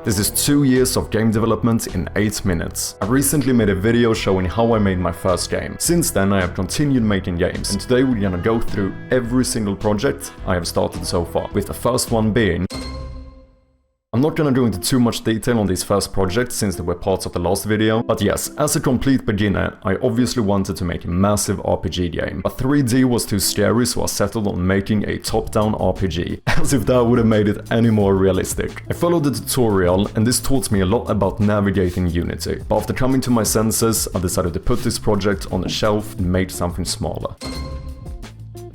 This is 2 years of game development in 8 minutes. I recently made a video showing how I made my first game. Since then I have continued making games, and today we're gonna go through every single project I have started so far, with the first one being... I'm not gonna go into too much detail on these first projects since they were parts of the last video, but yes, as a complete beginner, I obviously wanted to make a massive RPG game. But 3D was too scary, so I settled on making a top-down RPG, as if that would have made it any more realistic. I followed the tutorial, and this taught me a lot about navigating Unity, but after coming to my senses, I decided to put this project on the shelf and make something smaller.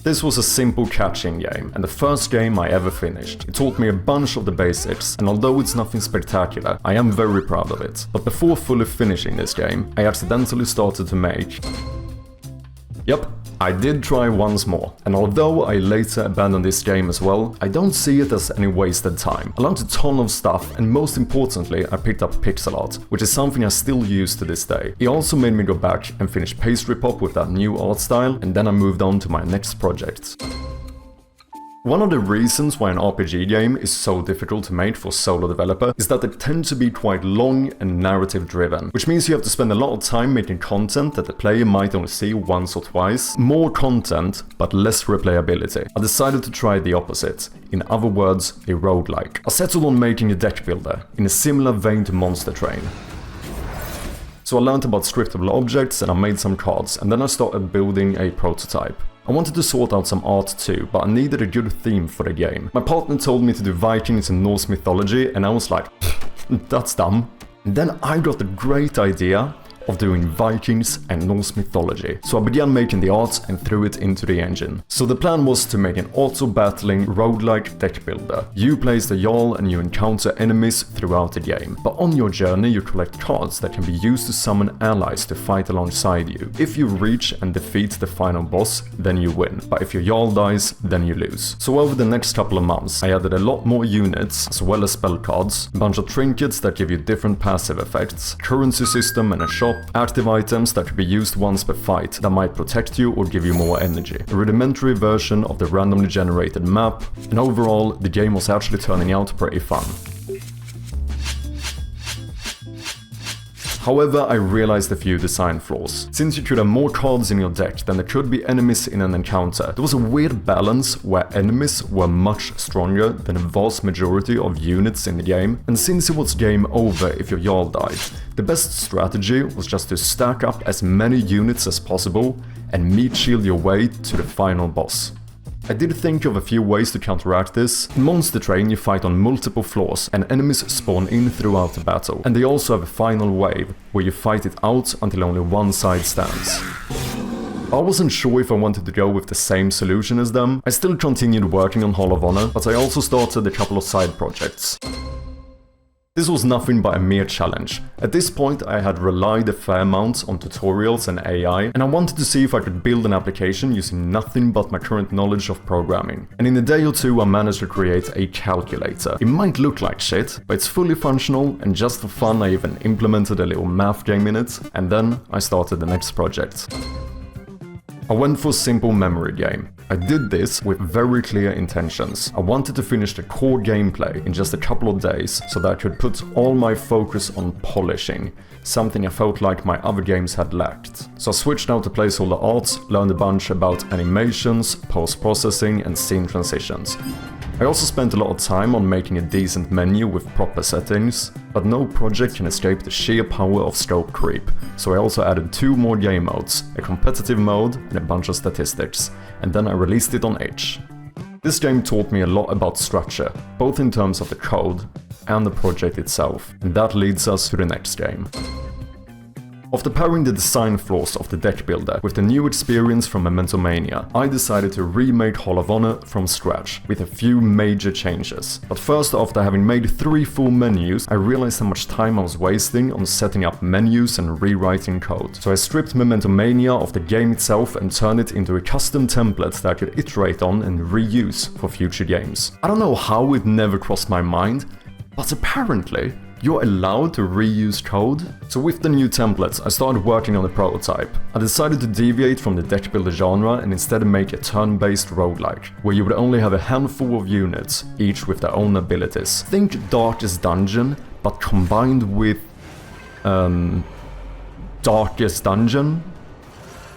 This was a simple catching game, and the first game I ever finished. It taught me a bunch of the basics, and although it's nothing spectacular, I am very proud of it. But before fully finishing this game, I accidentally started to make... Yep, I did try once more, and although I later abandoned this game as well, I don't see it as any wasted time. I learned a ton of stuff, and most importantly, I picked up pixel art, which is something I still use to this day. It also made me go back and finish Pastrypops with that new art style, and then I moved on to my next project. One of the reasons why an RPG game is so difficult to make for a solo developer is that they tend to be quite long and narrative driven, which means you have to spend a lot of time making content that the player might only see once or twice. More content, but less replayability. I decided to try the opposite, in other words, a roguelike. I settled on making a deck builder, in a similar vein to Monster Train. So I learned about scriptable objects and I made some cards, and then I started building a prototype. I wanted to sort out some art too, but I needed a good theme for the game. My partner told me to do Vikings and Norse mythology, and I was like, that's dumb. And then I got the great idea of doing Vikings and Norse mythology. So I began making the art and threw it into the engine. So the plan was to make an auto-battling roguelike deck builder. You place the Jarl and you encounter enemies throughout the game. But on your journey you collect cards that can be used to summon allies to fight alongside you. If you reach and defeat the final boss, then you win. But if your Jarl dies, then you lose. So over the next couple of months I added a lot more units, as well as spell cards, a bunch of trinkets that give you different passive effects, currency system and a shop, active items that could be used once per fight that might protect you or give you more energy, a rudimentary version of the randomly generated map, and overall the game was actually turning out pretty fun. However, I realized a few design flaws. Since you could have more cards in your deck than there could be enemies in an encounter, there was a weird balance where enemies were much stronger than a vast majority of units in the game, and since it was game over if your Jarl died, the best strategy was just to stack up as many units as possible and meat shield your way to the final boss. I did think of a few ways to counteract this. In Monster Train you fight on multiple floors and enemies spawn in throughout the battle, and they also have a final wave where you fight it out until only one side stands. I wasn't sure if I wanted to go with the same solution as them. I still continued working on Hall of Honor, but I also started a couple of side projects. This was nothing but a mere challenge. At this point I had relied a fair amount on tutorials and AI, and I wanted to see if I could build an application using nothing but my current knowledge of programming. And in a day or two I managed to create a calculator. It might look like shit, but it's fully functional, and just for fun I even implemented a little math game in it, and then I started the next project. I went for a simple memory game. I did this with very clear intentions. I wanted to finish the core gameplay in just a couple of days so that I could put all my focus on polishing, something I felt like my other games had lacked. So I switched out to placeholder art, learned a bunch about animations, post-processing and scene transitions. I also spent a lot of time on making a decent menu with proper settings, but no project can escape the sheer power of scope creep, so I also added 2 more game modes, a competitive mode and a bunch of statistics, and then I released it on itch. This game taught me a lot about structure, both in terms of the code and the project itself, and that leads us to the next game. After pairing the design flaws of the deck builder with the new experience from Memento Mania, I decided to remake Hall of Honor from scratch, with a few major changes. But first, after having made 3 full menus, I realized how much time I was wasting on setting up menus and rewriting code. So I stripped Memento Mania of the game itself and turned it into a custom template that I could iterate on and reuse for future games. I don't know how it never crossed my mind, but apparently you're allowed to reuse code. So with the new templates, I started working on a prototype. I decided to deviate from the deck builder genre and instead make a turn-based roguelike, where you would only have a handful of units, each with their own abilities. Think Darkest Dungeon, but combined with Darkest Dungeon.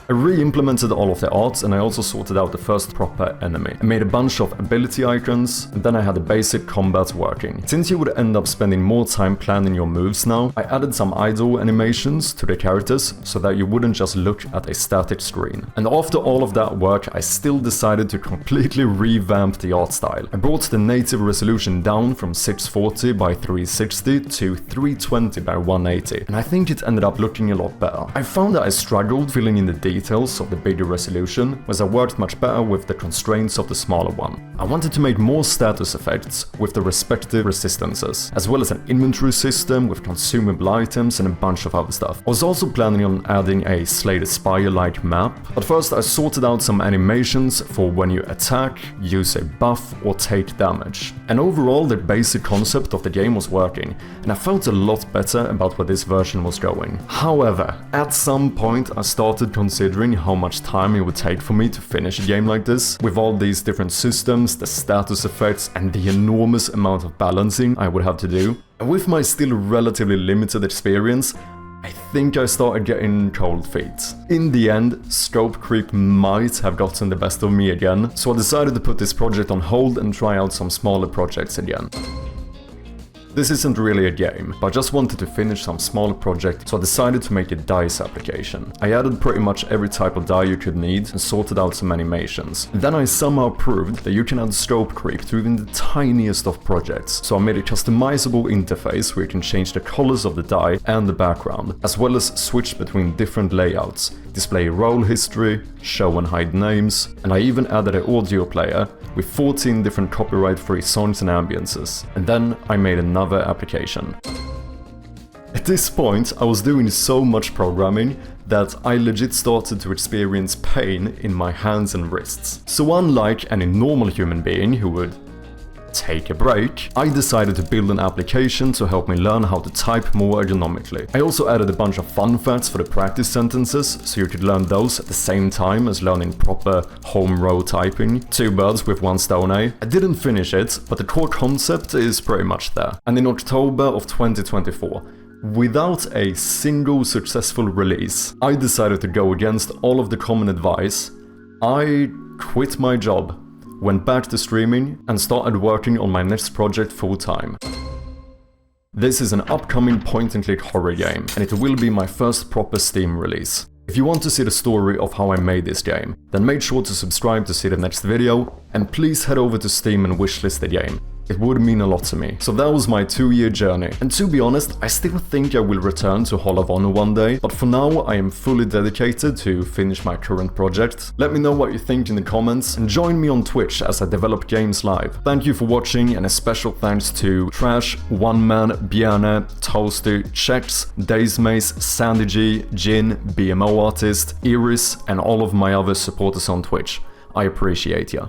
I re-implemented all of the arts, and I also sorted out the first proper enemy. I made a bunch of ability icons, and then I had the basic combat working. Since you would end up spending more time planning your moves now, I added some idle animations to the characters so that you wouldn't just look at a static screen. And after all of that work, I still decided to completely revamp the art style. I brought the native resolution down from 640 by 360 to 320 by 180, and I think it ended up looking a lot better. I found that I struggled filling in the details of the bigger resolution, whereas I worked much better with the constraints of the smaller one. I wanted to make more status effects with the respective resistances, as well as an inventory system with consumable items and a bunch of other stuff. I was also planning on adding a Slay the Spire-like map, but first I sorted out some animations for when you attack, use a buff, or take damage. And overall, the basic concept of the game was working, and I felt a lot better about where this version was going. However, at some point I started considering how much time it would take for me to finish a game like this, with all these different systems, the status effects, and the enormous amount of balancing I would have to do. And with my still relatively limited experience, I think I started getting cold feet. In the end, scope creep might have gotten the best of me again, so I decided to put this project on hold and try out some smaller projects again. This isn't really a game, but I just wanted to finish some smaller project, so I decided to make a dice application. I added pretty much every type of die you could need and sorted out some animations. Then I somehow proved that you can add scope creep to even the tiniest of projects, so I made a customizable interface where you can change the colors of the die and the background, as well as switch between different layouts, display role history, show and hide names, and I even added an audio player with 14 different copyright-free songs and ambiences. And then I made another application. At this point, I was doing so much programming that I legit started to experience pain in my hands and wrists. So unlike any normal human being who would take a break, I decided to build an application to help me learn how to type more ergonomically. I also added a bunch of fun facts for the practice sentences, so you could learn those at the same time as learning proper home row typing. Two birds with one stone, eh? I didn't finish it, but the core concept is pretty much there. And in October of 2024, without a single successful release, I decided to go against all of the common advice. I quit my job, went back to streaming, and started working on my next project full-time. This is an upcoming point-and-click horror game, and it will be my first proper Steam release. If you want to see the story of how I made this game, then make sure to subscribe to see the next video, and please head over to Steam and wishlist the game. It would mean a lot to me. So that was my 2-year journey, and to be honest, I still think I will return to Hall of Honor one day, but for now I am fully dedicated to finish my current project. Let me know what you think in the comments, and join me on Twitch as I develop games live. Thank you for watching, and a special thanks to Trash, One Man, Bjarne, Toasty, Chex, Daysmace, Sandy G, Jin, BMO Artist, Iris, and all of my other supporters on Twitch. I appreciate ya.